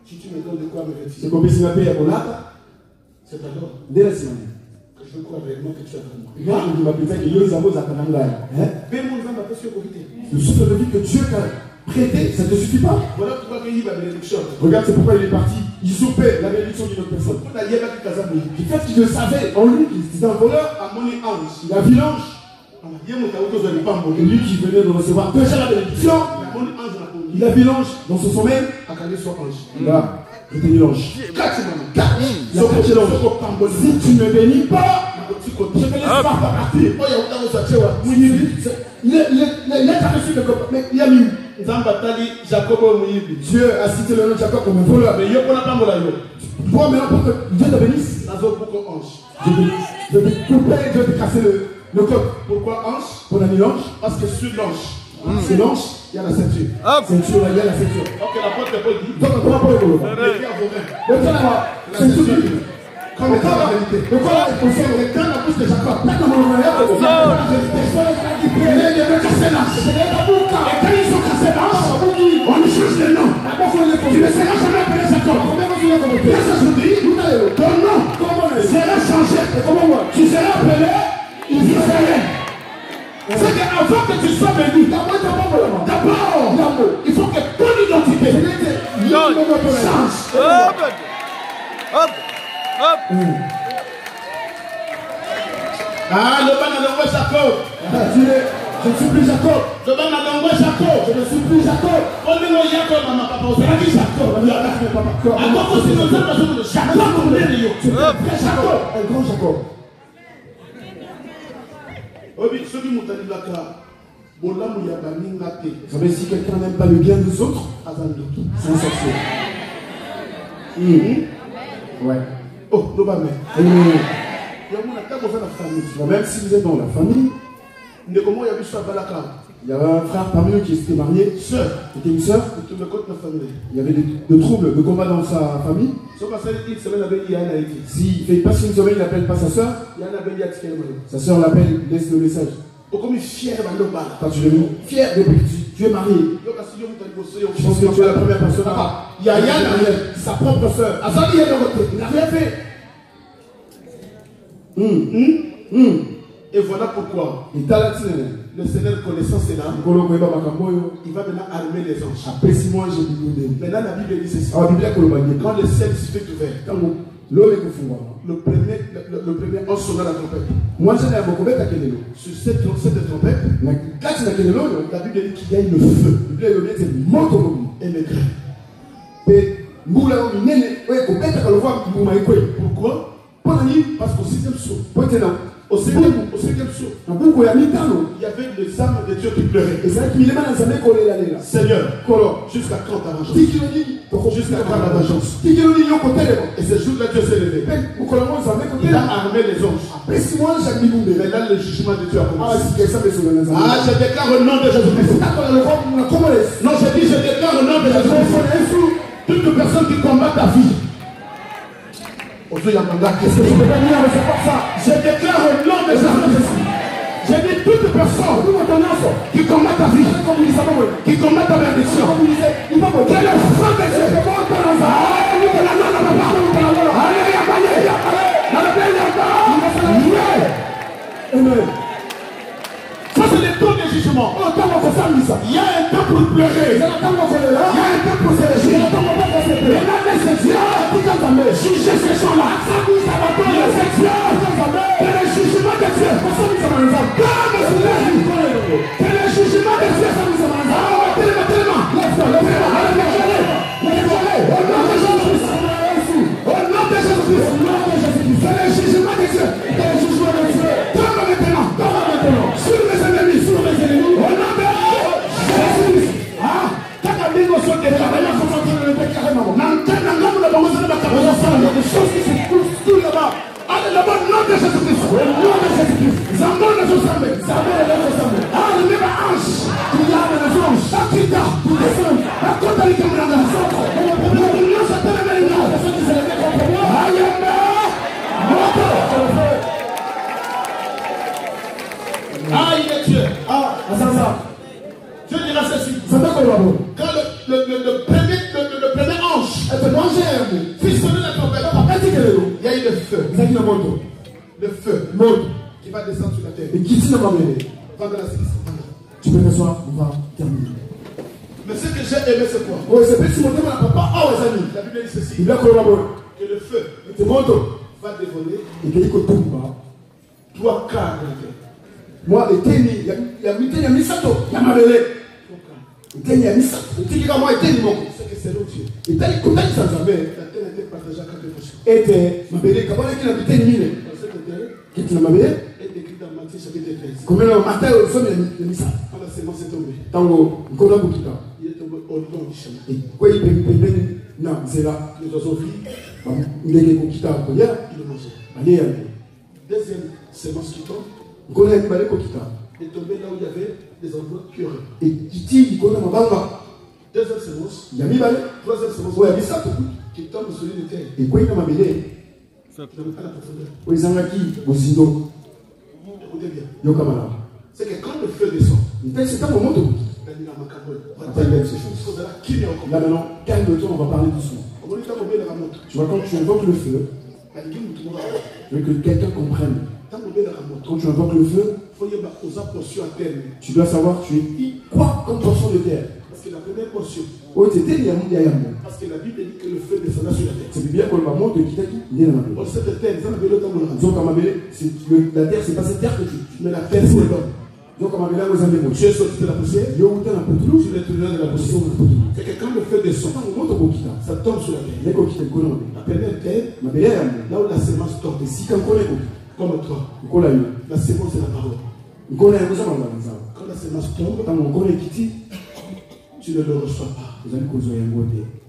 si tu me donnes de quoi me vêtir, c'est alors que je crois réellement que tu es avec moi. Le souffle de vie que Dieu t'a prêté, ça ne te suffit pas. Voilà pourquoi il va bénédiction. Regarde, c'est pourquoi il est parti. Il soupait la bénédiction d'une autre personne. Peut-être qu'il le savait en lui, c'était un voleur. Il a vu l'ange. Et lui qui venait de recevoir déjà la bénédiction, il a vu l'ange dans son sommeil. Voilà, retenu l'ange. Si tu ne me bénis pas, je te laisse pas partir. Il est reçu de Jacob, mais il y a mis. Dieu a cité le nom de Jacob comme un voleur. Mais toi maintenant pour que Dieu te bénisse, je vais couper, je vais casser le coq. Pourquoi ange? Pour la nuit l'ange. Parce que sur l'ange, c'est l'ange, il y a la ceinture. Ceinture, il y a la ceinture. Ok, la porte est pas dit. Donc, on va pas le boulot. C'est tout de suite. Comme étant la vérité. Le corps est conservé dans la bouche de Jacob. Pas comme on regarde. Et quand ils sont cassés l'ange, on lui change le nom. Tu ne seras jamais appelé Jacob. Ton nom sera changé. Tu seras appelé Israël. C'est qu'avant que tu sois béni, d'abord, il faut que ton identité change. Ah, le ban a l'envoi Jacob. Je ne suis plus Jacob. Le ban a l'envoi Jacob. Je ne suis plus Jacob. On est le Jacob, maman, papa. On s'est dit Jacob. Attends, c'est le seul personne de Jacob. C'est un vrai Jacob. Un grand Jacob. Vous savez, si quelqu'un n'aime pas le bien des autres, c'est un sorcier. Ouais. Oh, même si vous êtes dans la famille, il y avait un frère parmi nous qui s'était marié, qui était une soeur. Il y avait des troubles de combat dans sa famille. S'il fait passer une semaine, il n'appelle pas sa soeur. Sa soeur l'appelle, laisse le message. Quand tu es fier depuis que tu es marié, je pense que tu es la première personne. Il y a sa propre soeur. Il n'a rien fait. Et voilà pourquoi le Seigneur connaissant cela, il va maintenant armer les anges. Maintenant la Bible dit ceci. Quand le ciel s'est ouvert, le premier ange sonna la trompette. Sur cette trompette, la Bible dit qu'il y a le feu et le grain. Pourquoi? Parce qu'au sixième saut, au cinquième saut, il y avait les âmes de Dieu qui pleuraient. Seigneur, jusqu'à quand ta vengeance? Jusqu'à quand la vengeance? Et ce jour-là, Dieu s'est levé. Il a armé les anges. Mais là, le jugement de Dieu a commencé. Ah, je déclare au nom de Jésus-Christ. Non, je dis, je déclare au nom de Jésus-Christ. Toute personne qui combat ta vie, Qu'est-ce que tu peux venir recevoir ça? Je déclare au nom de Jésus. J'ai dit toute personne qui combat ta vie, qui combat ta bénédiction, que le sang de Dieu Amen. Ça c'est le temps de jugement. Il y a un temps pour pleurer. Il y a un temps pour se réjouir. Juger ces gens-là. Que le jugement de Dieu. Que le jugement de Dieu. Au nom de Jésus-Christ. Que le jugement de Dieu. Tombe maintenant. Sur mes ennemis. Au nom de Jésus-Christ. Il y a des choses qui se poussent tout là-bas. Allez là-bas, au nom de Jésus-Christ. Au nom de Jésus-Christ. Zambon de Josamé. Allez, les anges. Il y a des anges. Akita. Akota les camarades. Nous sommes les meilleurs. Il est Dieu. Dieu dira ceci. Quand le premier ange fit sonner la trompette, il y a eu le feu. Le feu qui va descendre sur la terre. Pendant la séance. Tu peux t'asseoir, on va terminer. Mais ce que j'ai aimé, c'est quoi? La Bible dit ceci. Que le feu va dévorer 3 quarts de la terre. Moi, les tennis, il y a misato, il y a mabele. Il y a misato. Il y a misato. C'est que c'est l'autre Dieu. Et t'as dit, comment ça s'appelle? La terre était partagée à 4 portions. Et mabele, comment est-ce qu'il a mis mine? Qui est mabele? Est écrit dans Matthieu chapitre 13. Combien de matin au sommet de misato? Quand la sémence est tombée, Tango, Nkona Bukita. il est tombé au long du chemin. Et quoi, il peut non, c'est là. Les oiseaux vivent, Il est Kokita, ils le mangeaient. allez. Deuxième sémence qui tombe, Nkona est balé Kokita. est tombée là où il y avait des endroits pieux. Et Titi, il connaît ma banga. Deuxième sémence, Il y a mis balé. troisième sémence, Ouais, misato. qui tombe sur l'île de terre. Et quoi, il a mabele? Qui n'avait pas la profondeur. Oui, Zangaki, Bosindo, Écoutez bien. Yokamala. C'est que quand le feu descend, C'est un moment de il a mis la macabre. Là maintenant, calme-toi, on va parler doucement. Tu vois, quand tu invoques le feu, je veux que quelqu'un comprenne. Quand tu invoques le feu, tu dois savoir tu es quoi comme portion de terre. Parce que la première portion, Parce que la Bible dit que le feu descendra sur la terre. c'est bien qu'on le montre qui t'a dit. Pour cette terre, ils en avaient le temps de la La terre, c'est pas cette terre que tu. mais la terre, c'est l'homme. Donc, on va là aux amis. Tu es sorti de la poussière, Tu es un peu tu es tourné de la poussière. C'est que quand le feu descend, ça tombe sur la terre. La première terre, là où la sémence tombe, comme toi, la sémence c'est la parole. Quand la sémence tombe, tu ne le reçois pas.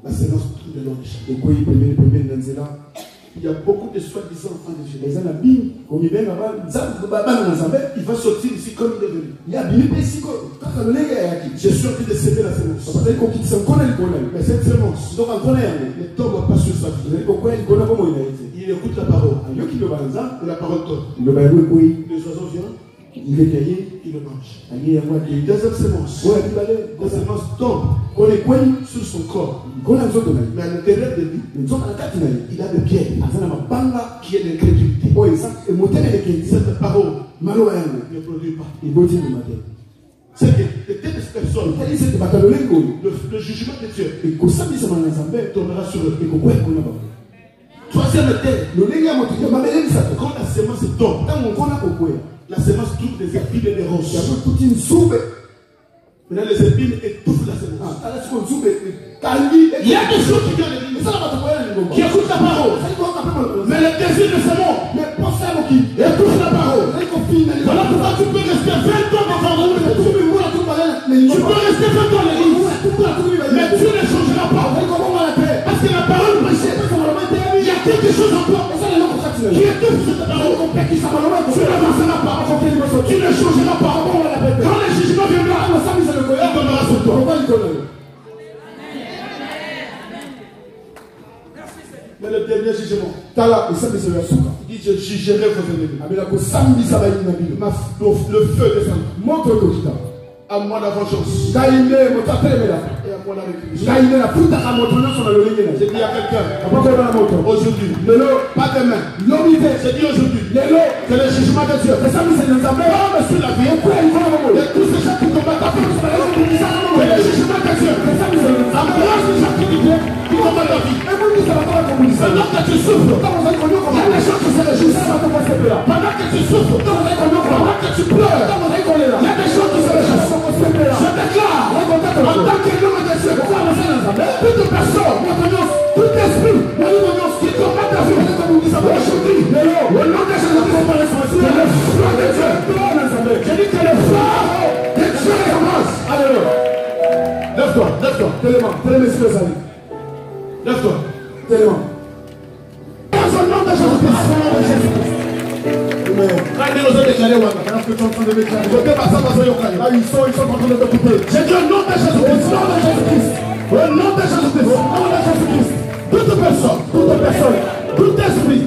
La sémence tombe de l'homme. Il y a beaucoup de soi-disant enfants de Jésus. Il va sortir ici comme il est venu. Je suis en train de semer la sémence. Mais cette sémence ne tombe pas sur sa vie. Il écoute la parole. Et la parole tombe. Les oiseaux viennent, il est caillé, il le mange. il y a Deuxième sémence. La sémence tombe sur son corps. Mais à l'intérieur de lui, il a des pierres qui est l'incrédulité. Cette parole ne produit pas. C'est que de telles personnes, le jugement de Dieu tombera sur eux. Troisième terre, quand la sémence tombe, la sémence trouve des épines et des roches. Maintenant, les épines étouffent la sémence. Il y a des choses qui viennent de l'église, qui écoutent la parole. Mais le désir de ce monde étouffe la parole. Voilà pourquoi tu peux rester 20 ans devant nous. Tu peux rester 20 ans dans l'église. Mais Dieu ne changera pas. Parce que la parole prêchée, il y a quelque chose en toi qui étouffe cette parole. Tu n'avanceras pas. Tu ne changeras pas. Quand le jugement viendra, il tombera sur toi. Mais le dernier jugement, Il dit, je jugerai vos ennemis. Le feu descendra. À moi la vengeance. Et à moi la rétribution. J'ai dit à quelqu'un, aujourd'hui, pas demain. J'ai dit aujourd'hui, c'est le jugement de Dieu. Comme sur la vie, et tous ces gens qui combattent la vie, c'est le jugement de Dieu. À place de gens qui combattent la vie. Pendant que tu souffres, il y a des gens qui se réjouissent. Pendant que tu souffres, pendant que tu pleures, il y a des gens qui se réjouissent. Je déclare, en tant qu'homme de Dieu, toute personne, tout esprit, qui combat ta vie, aujourd'hui, au nom de Jésus-Christ, que le feu de Dieu, je dis que le feu de Dieu commence. Alléluia. Lève-toi, tellement, lève-toi, tellement. Dans le nom de Jésus-Christ. Quand ils ont déclaré, ils sont en train de déclarer. Ils sont en train de te couper. J'ai dit au nom de Jésus-Christ, au nom de Jésus-Christ, toute personne, tout esprit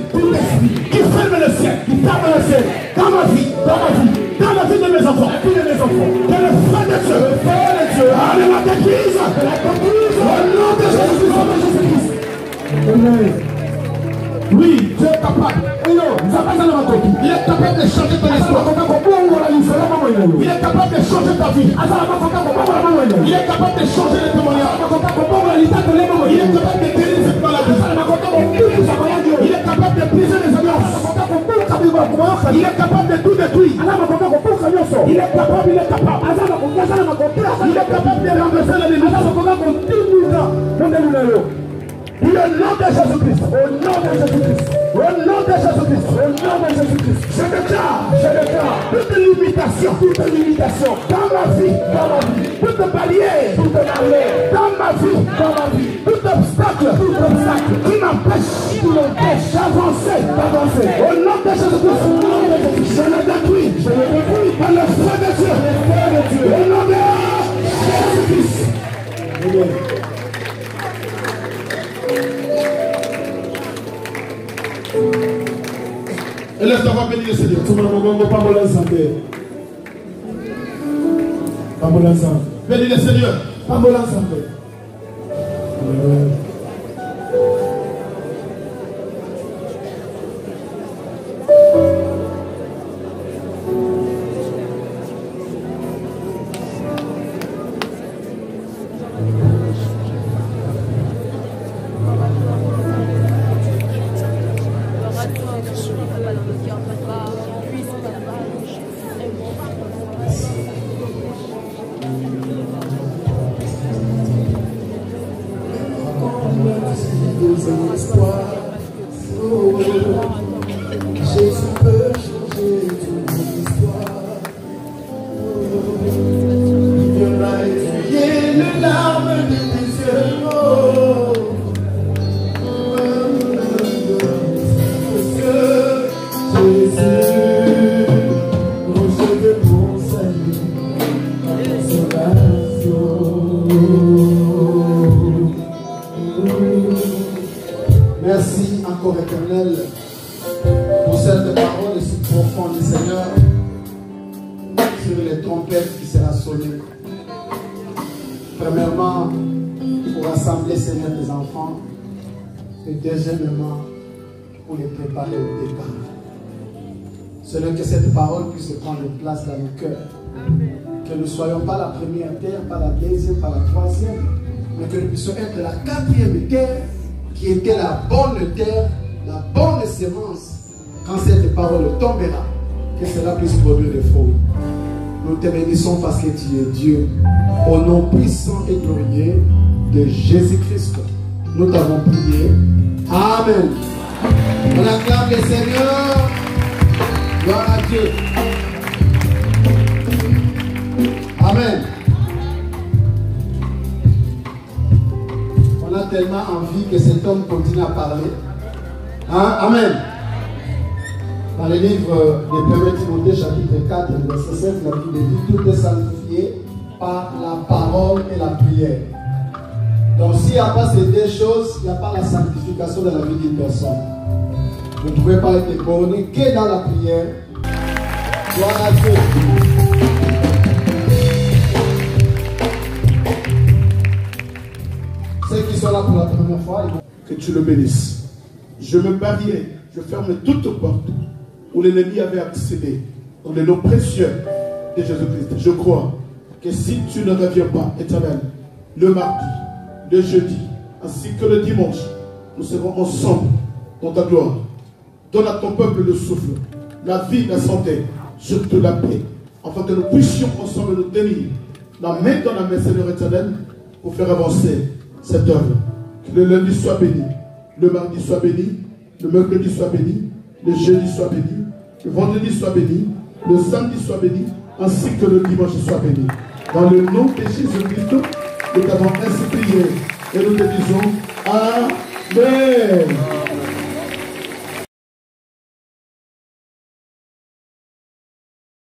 qui ferme le ciel, qui ferme le ciel, dans ma vie, dans la vie de mes enfants, que le feu de Dieu, allez la église, au nom de Jésus-Christ. Oui, Dieu est capable. Il est capable de changer ton histoire. Il est capable de changer ta vie. Il est capable de changer les témoignages. Il est capable de guérir cette maladie. Il est capable de briser les alliances. Il est capable de tout détruire. Il est capable. Il est capable de renverser l'ennemi. Au nom de Jésus-Christ, au nom de Jésus-Christ, au nom de Jésus-Christ, au nom de Jésus-Christ, je déclare toute limitation dans ma vie, toute barrière, dans ma vie, tout obstacle qui m'empêche d'avancer, au nom de Jésus-Christ, je le détruis par le feu de Dieu, au nom de Jésus-Christ. Amen. Et laisse ta voix bénir le Seigneur. Bénis le Seigneur. Seigneur, que cette parole puisse prendre place dans nos cœurs. Que nous ne soyons pas la première terre, pas la deuxième, pas la troisième, mais que nous puissions être la quatrième terre, qui était la bonne terre, la bonne sémence. Quand cette parole tombera, que cela puisse produire des fruits. Nous te bénissons parce que tu es Dieu. Au nom puissant et glorieux de Jésus-Christ, nous t'avons prié. Amen. On acclame le Seigneur. Gloire à Dieu. Amen. On a tellement envie que cet homme continue à parler. Hein? Amen. Dans le livre de 1 Timothée, chapitre 4, verset 7, la Bible dit: tout est sanctifié par la parole et la prière. Donc s'il n'y a pas ces deux choses, il n'y a pas la sanctification de la vie d'une personne. Vous ne pouvez pas être borné que dans la prière. Gloire à Dieu. Ceux qui sont là pour la première fois, que tu le bénisses. Je me barrière, je ferme toutes portes où l'ennemi avait accédé dans le nom précieux de Jésus-Christ. Je crois que si tu ne reviens pas, Éternel, le mardi, le jeudi, ainsi que le dimanche, nous serons ensemble dans ta gloire. Donne à ton peuple le souffle, la vie, la santé, surtout la paix, afin que nous puissions ensemble nous tenir la main dans la main, Seigneur éternel, pour faire avancer cette œuvre. Que le lundi soit béni, le mardi soit béni, le mercredi soit béni, le jeudi soit béni, le vendredi soit béni, le samedi soit béni, ainsi que le dimanche soit béni. Dans le nom de Jésus-Christ, nous t'avons ainsi prié et nous te disons Amen.